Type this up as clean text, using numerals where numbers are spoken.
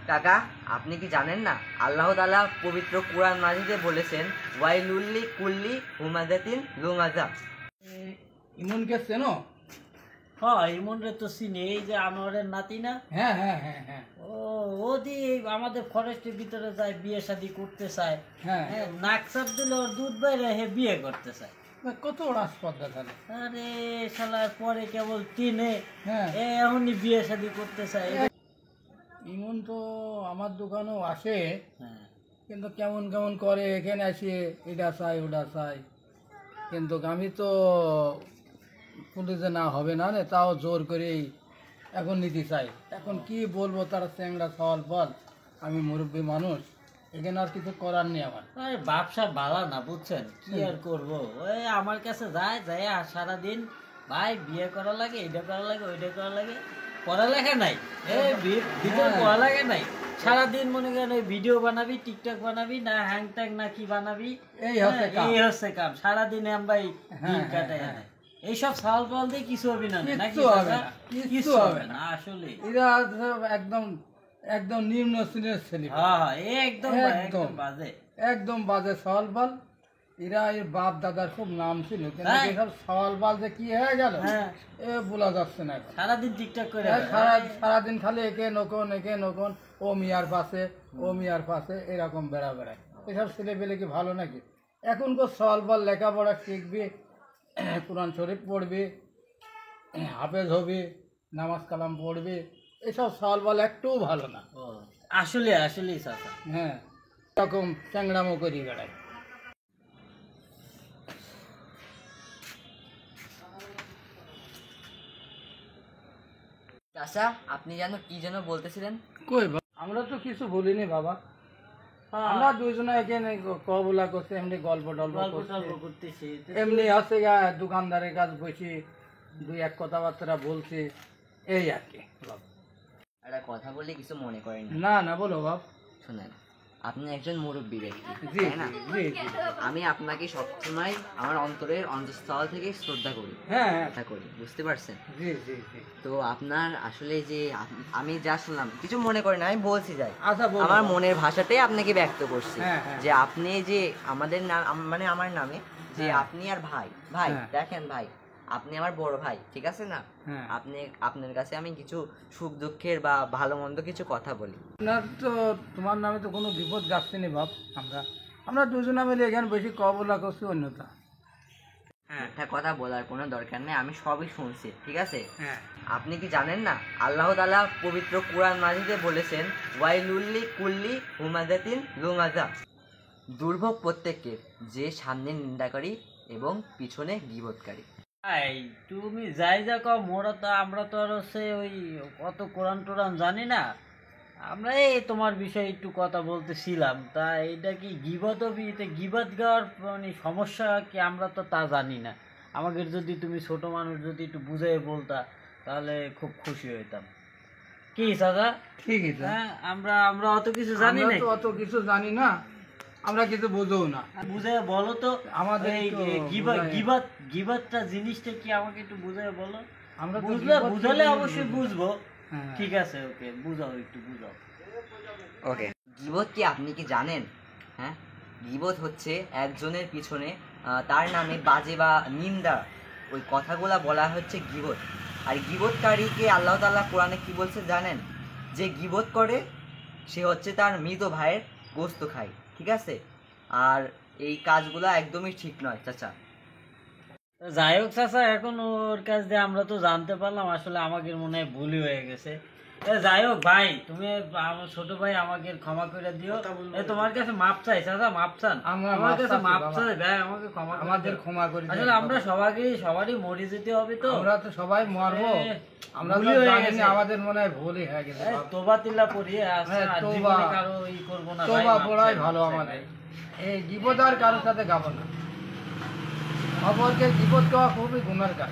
কাকা, আপনি কি জানেন না আল্লাহ তাআলা পবিত্র কুরআন মাজিদে বলেছেন ওয়াইলুল কুল্লি হুমাযাতিন লুমাযা। ইমনকে চেনো? হ্যাঁ, ইমনরে তো চিনি, এই যে আনোয়ারের নাতি না? হ্যাঁ হ্যাঁ হ্যাঁ হ্যাঁ। ও দি আমাদের ফরেস্টের ভিতরে যায়, বিয়ে শাদী করতে চায়। হ্যাঁ হ্যাঁ, নাকসাপ দিলে ওর দুধ বাইরে হে বিয়ে করতে চায়। কত রাজপথা তাহলে। আরে শালার পরে কেবল তিনে হ্যাঁ, এখনই বিয়ে শাদী করতে চায়। ইমন তো আমার দোকানেও আসে, হ্যাঁ, কিন্তু কেমন কেমন করে, এখানে আসে এটা চাই ওটা চাই, কিন্তু আমি তো পুলিশে না হবে না রে, তাও জোর করেই এখন নিতে চাই। এখন কি বলবো, তারা চ্যাংড়া সওয়াল বল, আমি মুরব্বী মানুষ, এখানে আর কিছু করার নেই আমার। আরে ব্যবসা ভালো না, বুঝছেন? কি আর করবো, ওই আমার কাছে যায় আর সারাদিন ভাই বিয়ে করা লাগে, এটা করা লাগে, ওইটা করা লাগে, পড়ালেখা নাই। এই ভিতরে পড়ালেখা নাই, সারাদিন মনে করেন ওই ভিডিও বানাবি, টিকটক বানাবি, না হ্যাং ট্যাং না কি বানাবি, এই হচ্ছে কাম। সারাদিন আমরা দিন কাটাই না এইসব সাল পাল দিয়ে কিছু হবে না, নাকি? কিছু হবে না আসলে। এরা একদম একদম নিম্ন শ্রেণীর ছেলে। হ্যাঁ, একদম বাজে, একদম বাজে সওয়াল বাল। এরা এর বাপ দাদার খুব নাম ছিল, কিন্তু এসব সওয়াল বাল যে কি হয়ে গেল এ বলা যাচ্ছে না। সারাদিন টিকটক করে সারাদিন খালি একে নকন ও মিয়ার পাশে ও মিয়ার পাশে এরকম বেড়ায়। এসব ছেলে পেলে কি ভালো নাকি? এখনকার সওয়াল বাল লেখাপড়া শিখবে, কোরআন শরীফ পড়বে, হাফেজ হবে, নামাজ কালাম পড়বে, এসব সওয়াল বাল একটুও ভালো না। আসলে চাচা, হ্যাঁ, এরকম চ্যাংড়ামো করি বেড়ায়। চাচা, আপনি যেন কি যেন বলতেছিলেন? কই আমরা তো কিছু বলিনি বাবা, আমরা দুইজনে এখানে কবলা করছে, এমনি গল্প টল্প করতেছি, এমনি হচ্ছে দোকানদারের কাছে বসে দুই এক কথাবার্তা বলছে, এই আর কি। একটা কথা বললে কিছু মনে করেন না না, বলো বাপ। শুনেন, আপনি একজন মুরব্বী ব্যক্তি, জি তাই না? আমি আপনাকে সবসময় আমার অন্তরের অন্তঃস্থল থেকে শ্রদ্ধা করি, হ্যাঁ করি, বুঝতে পারছেন? জি জি জি। তো আপনার আসলে যে আমি যা শুনলাম, কিছু মনে করেন না, আমি বলছি যাই, আচ্ছা, আমার মনের ভাষাটাই আপনাকে ব্যক্ত করছি। হ্যাঁ। যে আপনি যে আমাদের নাম, মানে আমার নামে যে আপনি আর ভাই দেখেন ভাই, আপনি আমার বড় ভাই, ঠিক আছে না? আপনার কাছে আমি কিছু সুখ দুঃখের বা ভালো মন্দ কিছু কথা বলি। তোমার নামে তো কোনো বিপদ যাচ্ছে না বাপ। আমরা দুজনে মিলে এখানে বেশি কবলা করছি, অন্যতা একটা কথা বলার কোনো দরকার নেই, আমি সবই শুনছি, ঠিক আছে? হ্যাঁ। আপনি কি জানেন না আল্লাহ তাআলা পবিত্র কুরআন মাজিদে বলেছেন ওয়াইলুল কুল্লি হুমাযাতিন লুমাযা, দুর্ভোগ প্রত্যেককে যে সামনে নিন্দাকারী এবং পিছনে গীবতকারী। তুমি যাই যা কও, আমরা তো আর হচ্ছে ওই কত কোরআন টোরান জানি না, আমরা এই তোমার বিষয়ে একটু কথা বলতেছিলাম। তা এটা কি গীবত গাওয়ার মানে সমস্যা কি? আমরা তো তা জানি না। আমাকে যদি তুমি ছোট মানুষ যদি একটু বুঝাই বলতা তাহলে খুব খুশি হইতাম। কি চাচা? ঠিক আছে। হ্যাঁ, আমরা অত কিছু জানি না, অত কিছু জানি না, আমরা কিছু বুঝবো না। বুঝাই বলো তো আমাদের গীবতটা জিনিসটা কি, আমাকে একটু বুঝাই বলো। আমরা বুঝালে অবশ্যই বুঝবো। ঠিক আছে, ওকে, বুঝাও, একটু বুঝাও। ওকে, গীবত কি আপনি কি জানেন? হ্যাঁ, গীবত হচ্ছে একজনের পিছনে তার নামে বাজে বা নিন্দা, ওই কথাগুলা বলা হচ্ছে গীবত। আর গীবতকারীকে আল্লাহ তাআলা কোরআনে কি বলছে জানেন? যে গীবত করে সে হচ্ছে তার মৃত ভাইয়ের গোশত খায়, ঠিক আছে? আর এই কাজগুলা একদমই ঠিক নয় চাচা। যাই হোক চাচা, এখন ওর কাছ দিয়ে আমরা তো জানতে পারলাম, আসলে আমাকে মনে হয় ভুলই হয়ে গেছে। যাই হোক ভাই, তুমি আমার ছোট ভাই, আমাকে ক্ষমা করে দিও। তোমার কাছে মাপ চাই চাচা, মাপ চান। আমার কাছে মাপ চাই ভাই, আমাকে ক্ষমা করে দিও। আসলে আমরা সবারই মরে যেতে হবে, তো আমরা তো সবাই মরবো, আমরা তো জানি আমাদের মনে হয় ভুলই হয়ে গেছে। তোবা তিল্লা পড়িয়ে জীবনে কারো ই করব না, তোবা পড়াই ভালো আমাদের। এই গীবত আর কারোর সাথে গাবো না, অপরকে গীবত গাওয়া খুবই গুনার কাজ।